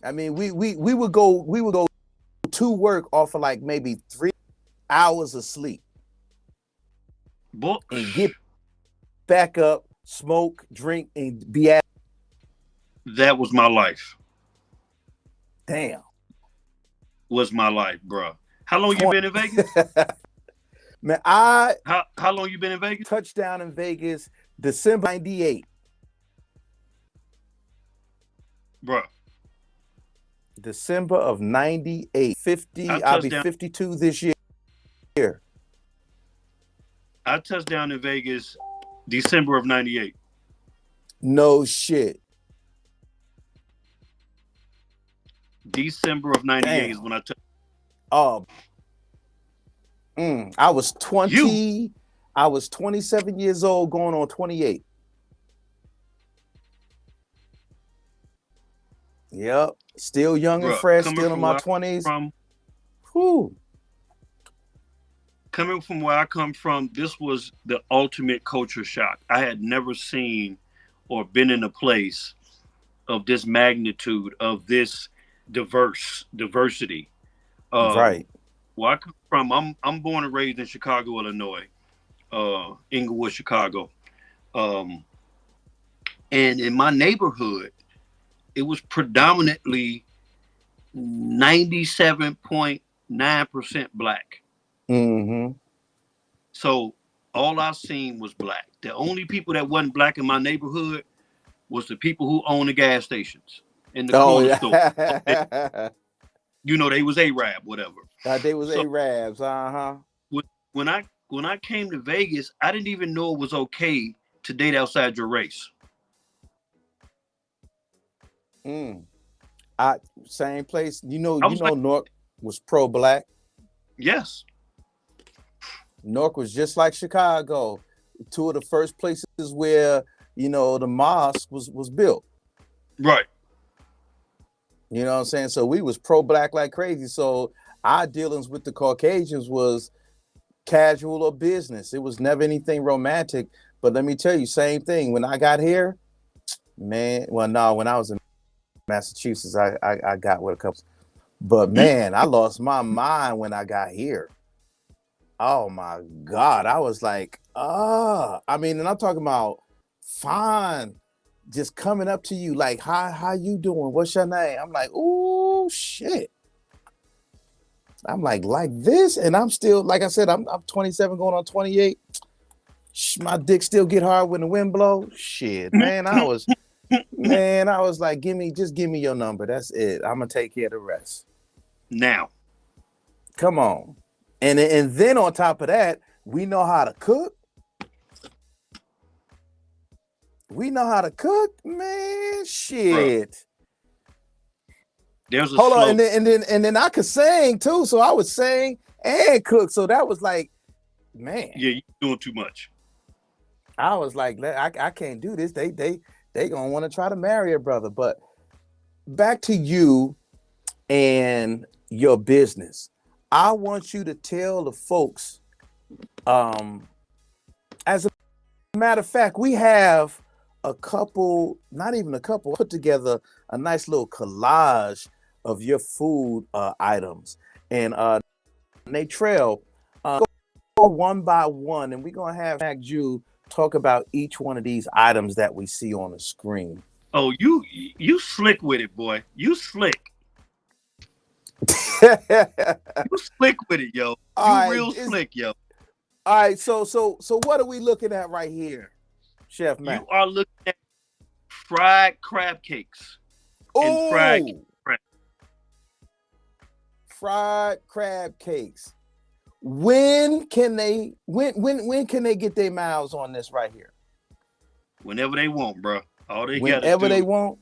I mean, we would go to work off of like maybe 3 hours of sleep and Books. get back up, smoke, drink, and be at. That was my life. Damn. Was my life, bro. How long you been in Vegas? Man, I How long you been in Vegas? touchdown in Vegas December 98. Bro, December of 98. 50, I'll be 52 this year. I touched down in Vegas December of 98. No shit. December of 98 Damn. is when I touched. Oh, I was 20. I was 27 years old, going on 28. Yep, still young and fresh, still in my 20s. Whew. Coming from where I come from, this was the ultimate culture shock. I had never seen or been in a place of this magnitude, of this diversity. Right. Where I come from, I'm born and raised in Chicago, Illinois, Inglewood, Chicago. And in my neighborhood, it was predominantly 97.9% black. Mm-hmm. So all I seen was black. The only people that wasn't black in my neighborhood was the people who own the gas stations and the corner store. You know, they was Arab, whatever. They was Arabs, When I came to Vegas, I didn't even know it was okay to date outside your race. Same place. You know, Newark was pro-black. Yes. Newark was just like Chicago. Two of the first places where, the mosque was built. Right. You know what I'm saying? So we was pro-black like crazy. So our dealings with the Caucasians was casual or business. It was never anything romantic. But let me tell you, same thing. When I got here, man, when I was in Massachusetts, I got with a couple. But man, I lost my mind when I got here. Oh my God. I was like, and I'm talking about fine, just coming up to you like, how you doing? What's your name? I'm like, oh shit. I'm like this, and I'm still, like I said, I'm 27 going on 28. My dick still get hard when the wind blows. Shit, man, I was like, give me your number. That's it. I'm gonna take care of the rest. Now, come on, and then on top of that, we know how to cook. Man. Shit. Bro. There's a hold on, and then I could sing too, so I would sing and cook. So that was like, man. Yeah, you're doing too much. I was like, I can't do this. They gonna want to try to marry a brother. But back to you and your business. I want you to tell the folks. As a matter of fact, we have a couple, not even a couple, put together a nice little collage of your food items. And Natrell, go one by one, and we're gonna have Mac Jew talk about each one of these items that we see on the screen. Oh, you slick with it, boy. You slick. You slick with it, yo. Real slick, yo. All right, so what are we looking at right here, Chef Mac? You are looking at fried crab cakes. Oh, fried crab cakes. When can they get their mouths on this right here? Whenever they want, bro. All they whenever they want.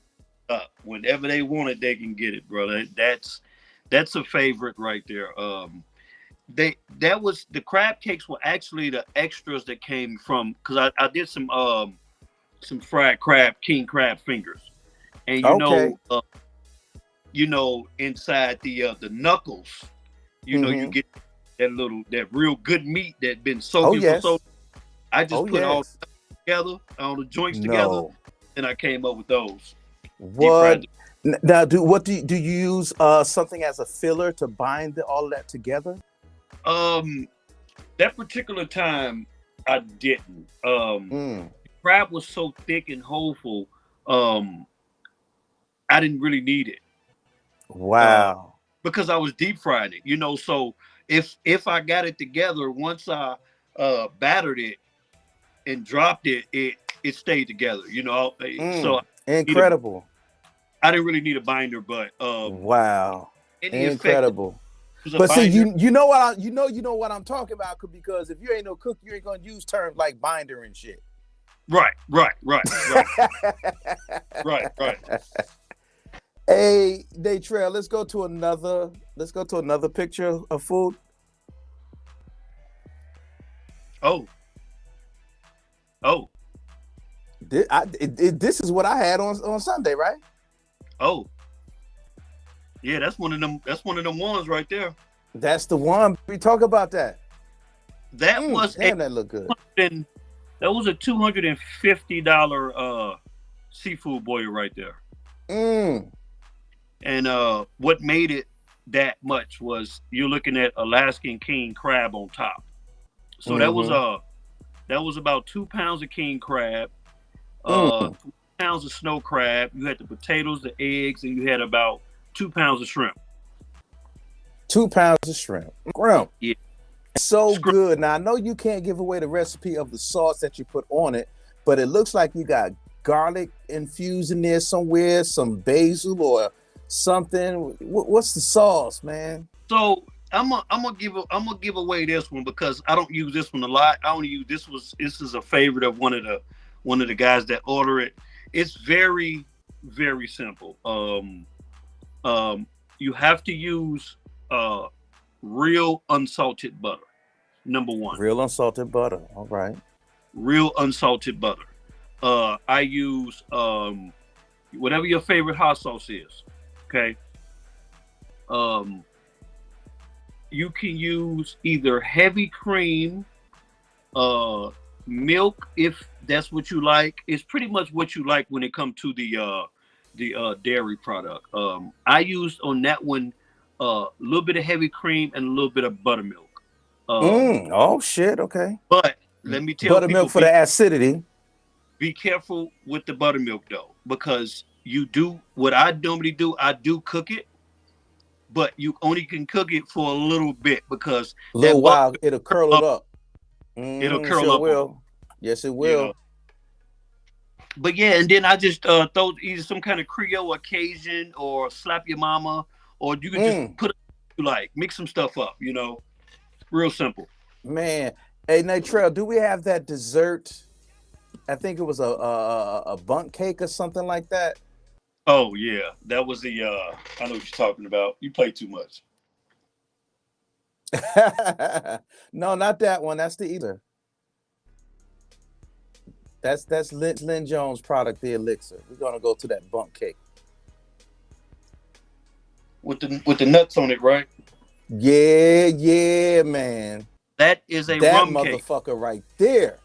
Whenever they want it, they can get it, brother. That's a favorite right there. The crab cakes were actually the extras that came from, because I did some fried king crab fingers, and inside the knuckles, you get that real good meat that been soaking for so. I just put all the joints together, and I came up with those. What now? Do you use something as a filler to bind all of that together? That particular time I didn't. Crab was so thick and wholesome. I didn't really need it. Wow. Because I was deep frying it, so if I got it together, once I battered it and dropped it, it stayed together. You know, so Incredible. I didn't really need a binder, but Wow. any Incredible. effect, But see, binder, you know what you know what I'm talking about, because if you ain't no cook, you ain't gonna use terms like binder and shit. right. Hey, Daytrail, let's go to another picture of food. Oh. This is what I had on Sunday, right? Oh. Yeah, that's one of them. That's one of them ones right there. That's the one. We talk about that. That was that look good. That was a $250 seafood boil right there. And what made it that much was you're looking at Alaskan king crab on top. So that was about 2 pounds of king crab, 2 pounds of snow crab. You had the potatoes, the eggs, and you had about 2 pounds of shrimp. 2 pounds of shrimp. Yeah. So good. Now I know you can't give away the recipe of the sauce that you put on it, but it looks like you got garlic infused in there somewhere, some basil or something. What's the sauce, man? So I'm gonna give away this one because I don't use this one a lot. I only use this is a favorite of one of the guys that order it. It's very, very simple. You have to use real unsalted butter. Number one. Real unsalted butter. All right. Real unsalted butter. I use whatever your favorite hot sauce is. Okay. You can use either heavy cream, milk, if that's what you like. It's pretty much what you like when it comes to the dairy product. I used on that one a little bit of heavy cream and a little bit of buttermilk. Oh shit. Okay. But let me tell buttermilk people, for the acidity. Be careful with the buttermilk though, because you do what I normally do. I do cook it, but you only can cook it for a little bit because a little while it'll curl it up. It'll curl up. Will. Yes, it will. Yeah. But yeah, and then I just throw either some kind of Creole or Cajun or slap your mama, or you can just put mix some stuff up. You know, real simple. Man, hey Natrell, do we have that dessert? I think it was a bundt cake or something like that. Oh yeah, that was the. I know what you're talking about. You play too much. No, not that one. That's the either. That's Lynn Jones' product, the elixir. We're gonna go to that bundt cake with the nuts on it, right? Yeah, man. That is a rum cake. That motherfucker right there.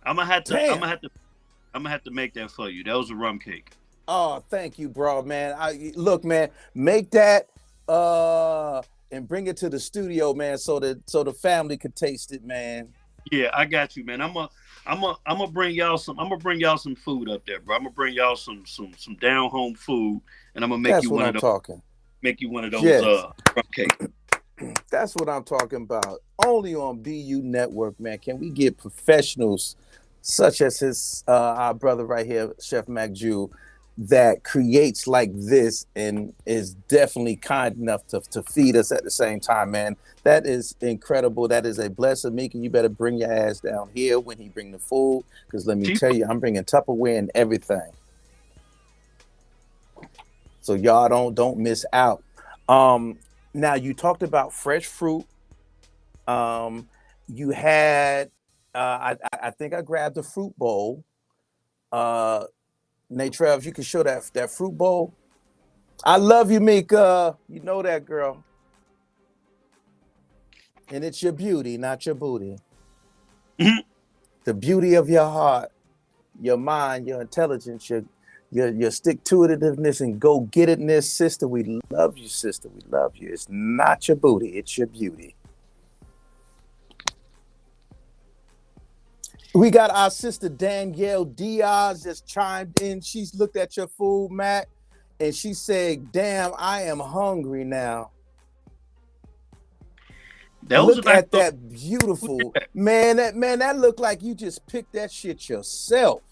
I'm gonna have to make that for you. That was a rum cake. Oh, thank you, bro, man. Look, man, make that and bring it to the studio, man, so the family could taste it, man. Yeah, I got you, man. I'm gonna bring y'all some. I'm gonna bring y'all some food up there, bro. I'm gonna bring y'all some down home food, and I'm gonna make you one of those. Make you one of those rum cakes. That's what I'm talking about. Only on BU Network, man. Can we get professionals such as our brother right here, Chef Mac Jew, that creates like this and is definitely kind enough to feed us at the same time, man. That is incredible. That is a blessing. Meek, and you better bring your ass down here when he bring the food, because let me tell you, I'm bringing Tupperware and everything. So y'all don't miss out. Now you talked about fresh fruit. You had I think I grabbed a fruit bowl. Nate Travis, you can show that fruit bowl. I love you, Mika. You know that, girl. And it's your beauty, not your booty. Mm-hmm. The beauty of your heart, your mind, your intelligence, your stick-to-itiveness and go-get-itness, sister. We love you, sister. We love you. It's not your booty, it's your beauty. We got our sister Danielle Diaz just chimed in. She's looked at your food, Matt, and she said, damn, I am hungry now. Those are Look nice. at that beautiful man. That looked like you just picked that shit yourself.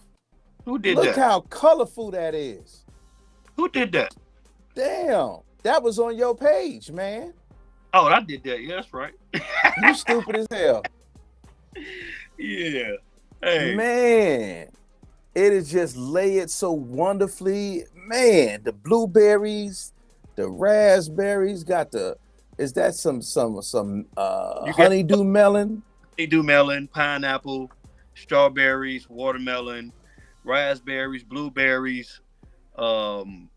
Who did Look that? how colorful that is. Who did that? Damn, that was on your page, man. Oh, I did that. Yeah, that's right. You stupid as hell. Yeah. Hey. Man, it is just layered so wonderfully. Man, the blueberries, the raspberries, got the, is that some honeydew melon? Honeydew melon, pineapple, strawberries, watermelon, raspberries, blueberries, and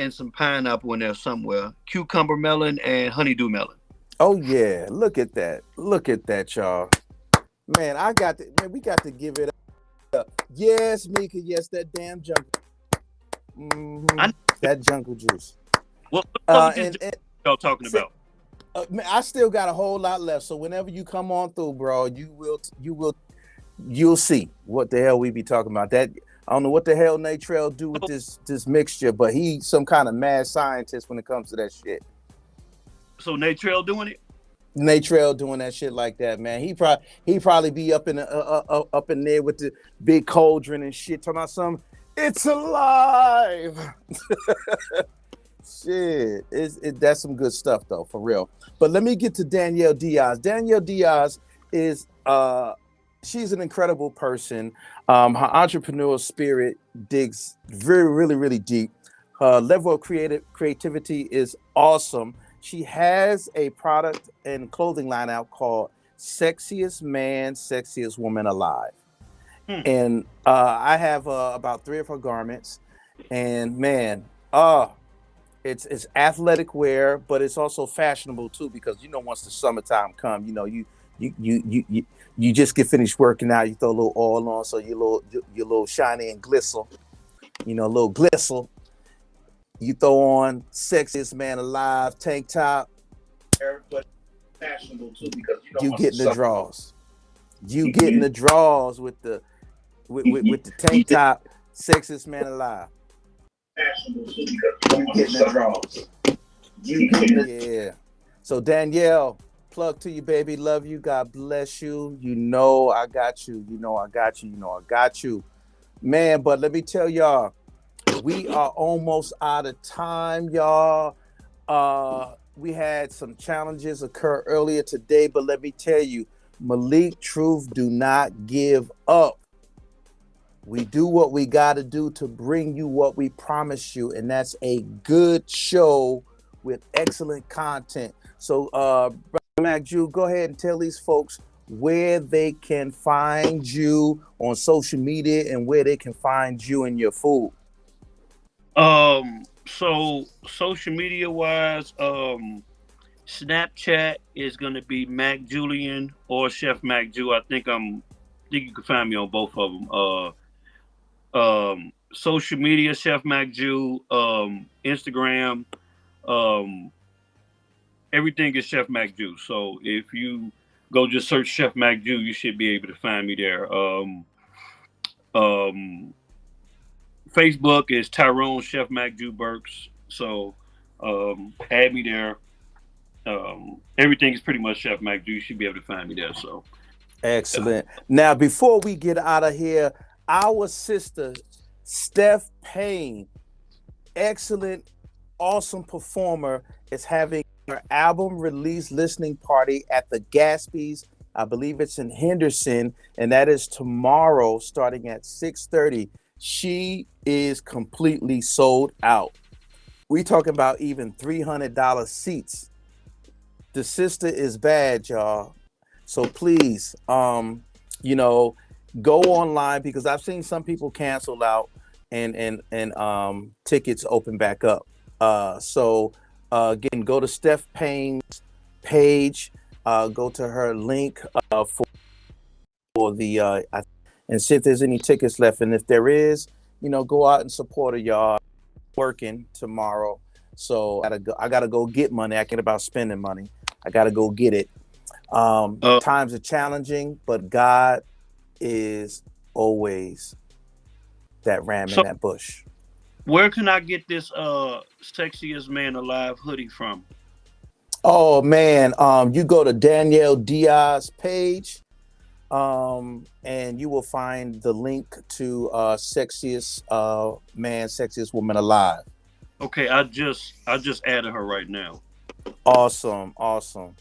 some pineapple in there somewhere. Cucumber melon and honeydew melon. Oh yeah, look at that. Look at that, y'all. Man, we got to give it up. Yes, Mika, yes, that damn jungle. That jungle juice. What And y'all talking about? Man, I still got a whole lot left. So whenever you come on through, bro, you'll see what the hell we be talking about. That I don't know what the hell Natrell do with this mixture, but he's some kind of mad scientist when it comes to that shit. So Natrell doing it? Natrell doing that shit like that, man. He probably be up in there with the big cauldron and shit, talking about something. It's alive. Shit, that's some good stuff though, for real. But let me get to Danielle Diaz. Danielle Diaz is she's an incredible person. Her entrepreneurial spirit digs really deep. Her level of creativity is awesome. She has a product and clothing line out called Sexiest Man, Sexiest Woman Alive. And I have about 3 of her garments. And man, it's athletic wear, but it's also fashionable too, because once the summertime come, you just get finished working out, you throw a little oil on, so you're a little shiny and glisten, a little glisten. You throw on Sexiest Man Alive tank top, but fashionable too, because you getting the draws. You getting the draws with the tank top, Sexiest Man Alive. Fashionable too, because you getting the draws. Yeah. So Danielle, plug to you, baby. Love you. God bless you. I got you. I got you. Man, but let me tell y'all, we are almost out of time, y'all. We had some challenges occur earlier today, but let me tell you, Malik Truth, do not give up. We do what we got to do to bring you what we promised you, and that's a good show with excellent content. So, Brother Mac Jew, go ahead and tell these folks where they can find you on social media and where they can find you and your food. So social media wise, Snapchat is gonna be Mac Julian or Chef Mac Jew. I think you can find me on both of them. Social media, Chef Mac Jew, Instagram, everything is Chef Mac Jew. So if you go just search Chef Mac Jew, you should be able to find me there. Facebook is Tyrone Chef Mac Jew Burks. So add me there. Everything is pretty much Chef Mac Jew. You should be able to find me there. So excellent. Now, before we get out of here, our sister Steph Payne, excellent, awesome performer, is having her album release listening party at the Gatsby's. I believe it's in Henderson, and that is tomorrow starting at 6:30. She is completely sold out. We talking about even $300 seats. The sister is bad, y'all. So please, go online, because I've seen some people cancel out and tickets open back up. So again, go to Steph Payne's page, go to her link for the and see if there's any tickets left. And if there is, go out and support her, y'all. Working tomorrow. So I gotta go get money. I ain't about spending money. I gotta go get it. Times are challenging, but God is always that ram in that bush. Where can I get this Sexiest Man Alive hoodie from? Oh man, you go to Danielle Diaz's page, and you will find the link to sexiest man, sexiest woman alive. Okay, I just added her right now. Awesome, awesome.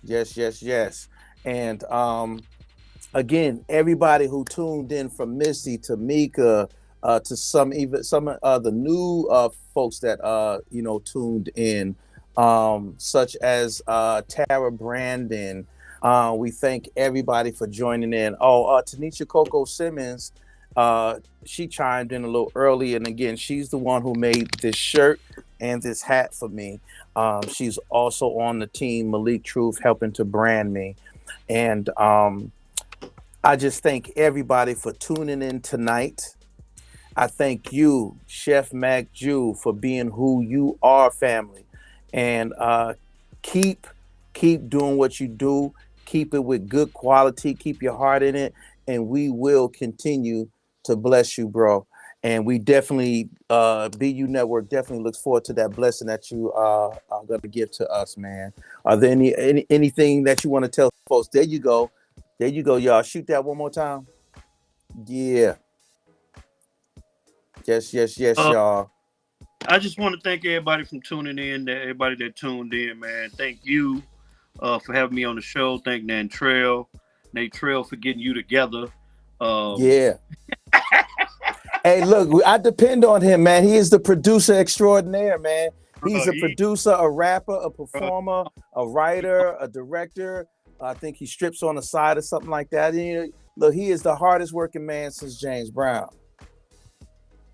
Yes, yes, yes. And again, everybody who tuned in from Missy to Mika, to some even some the new folks that tuned in, such as Tara Brandon. We thank everybody for joining in. Oh, Tanisha Coco Simmons, she chimed in a little early, and again, she's the one who made this shirt and this hat for me. She's also on the team, Malik Truth, helping to brand me. And I just thank everybody for tuning in tonight. I thank you, Chef Mac Jew, for being who you are, family. And keep doing what you do. Keep it with good quality. Keep your heart in it. And we will continue to bless you, bro. And we definitely, BU Network definitely looks forward to that blessing that you are going to give to us, man. Are there anything that you want to tell folks? There you go. There you go, y'all. Shoot that one more time. Yeah. Yes, yes, yes, y'all. I just want to thank everybody from tuning in, everybody that tuned in, man. Thank you for having me on the show. Thank Nate Trail for getting you together. Yeah. Hey, look, I depend on him, man. He is the producer extraordinaire, man. He's a producer, a rapper, a performer, a writer, a director. I think he strips on the side or something like that. Look, he is the hardest working man since James Brown.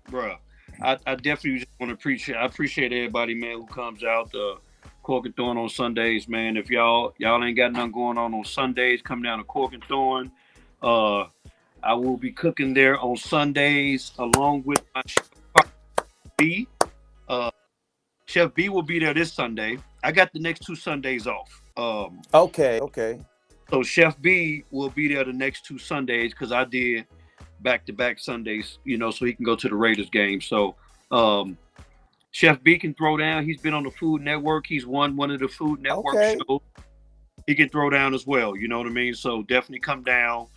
Bro, I definitely just want to appreciate everybody, man, who comes out to Cork and Thorn on Sundays, man. If y'all ain't got nothing going on Sundays, come down to Cork and Thorn. I will be cooking there on Sundays along with my Chef B. Chef B will be there this Sunday. I got the next 2 Sundays off. Okay. So Chef B will be there the next 2 Sundays because I did back-to-back Sundays, so he can go to the Raiders game. So Chef B can throw down. He's been on the Food Network. He's won one of the Food Network shows. He can throw down as well. You know what I mean? So definitely come down.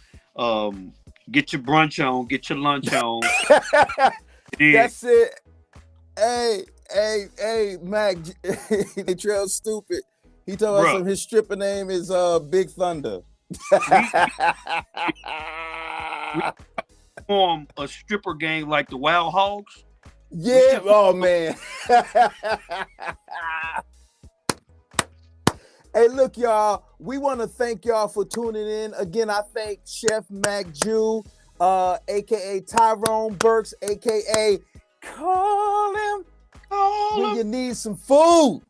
Get your brunch on. Get your lunch on. That's it. Hey, Mac. Trail's stupid. He told us his stripper name is Big Thunder. We form a stripper gang like the Wild Hogs. Yeah. Oh man. Hey, look, y'all. We want to thank y'all for tuning in. Again, I thank Chef Mac Jew, aka Tyrone Burks, aka Call him when you need some food.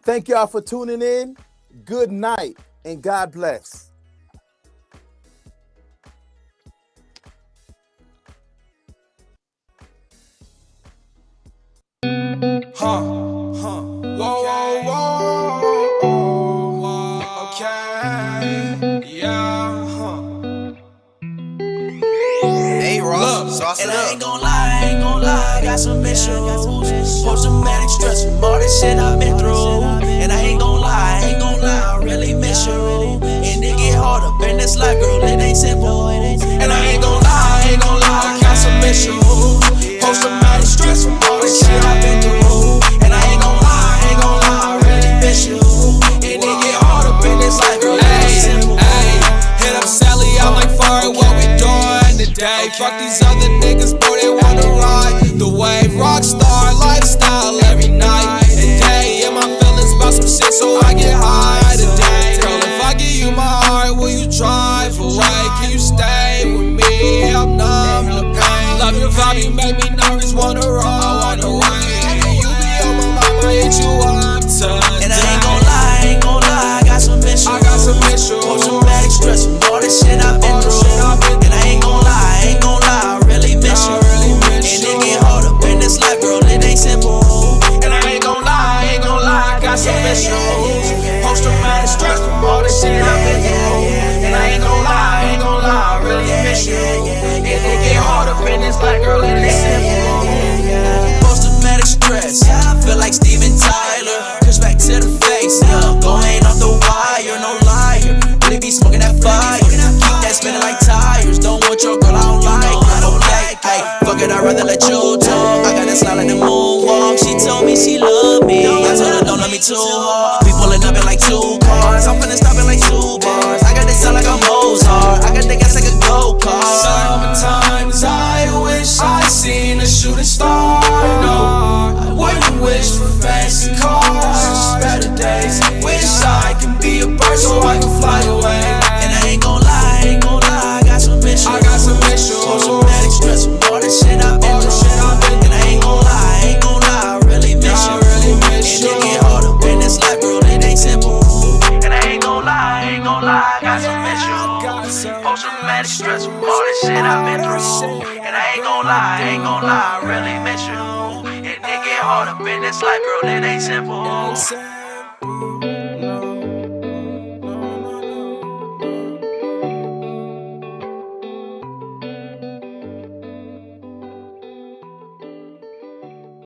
Thank y'all for tuning in. Good night and God bless. And I ain't gon' lie, I got some issues. Post-traumatic stress from all this shit I've been through. And I ain't gon' lie, I really miss you. And it get harder, in this life, girl, it ain't simple. And I ain't gon' lie, I got some issues. Post-traumatic stress from all this shit I've been through. And I ain't gon' lie, I really miss you. And it get harder, in this life, girl, it ain't simple. Hit up Sally, I'm like, fire, what we doing today? Fuck these other niggas, boy, they wanna ride the wave. Rockstar lifestyle every night and day. And my feelings about some shit, so I get high today. Girl, if I give you my heart, will you drive away? Can you stay with me? I'm numb to pain. Love your vibe, you make me nervous, wanna run away. You be on my mind, I hit you up today. And I ain't gon' lie, I got some issues. Post-traumatic stress from all this shit I've been through. And I ain't gon' lie, I really miss you. And it get harder in this life, girl, it ain't simple. And I ain't gon' lie, I got some issues. Post-traumatic stress from all this shit I've been through. And I ain't gon' lie, I really miss you. And it get harder in this life, girl, it ain't simple. I can fly away. And I ain't gon' lie, I got some issues. Post-traumatic stress from all the shit I've been through. And I ain't gon' lie, I really miss you. And it get harder when it's like, girl, it ain't simple. And I ain't gon' lie, I got some issues. Post-traumatic stress from all the shit I've been through. And I ain't gon' lie, I really miss you. And it get harder when it's like, girl, it ain't simple.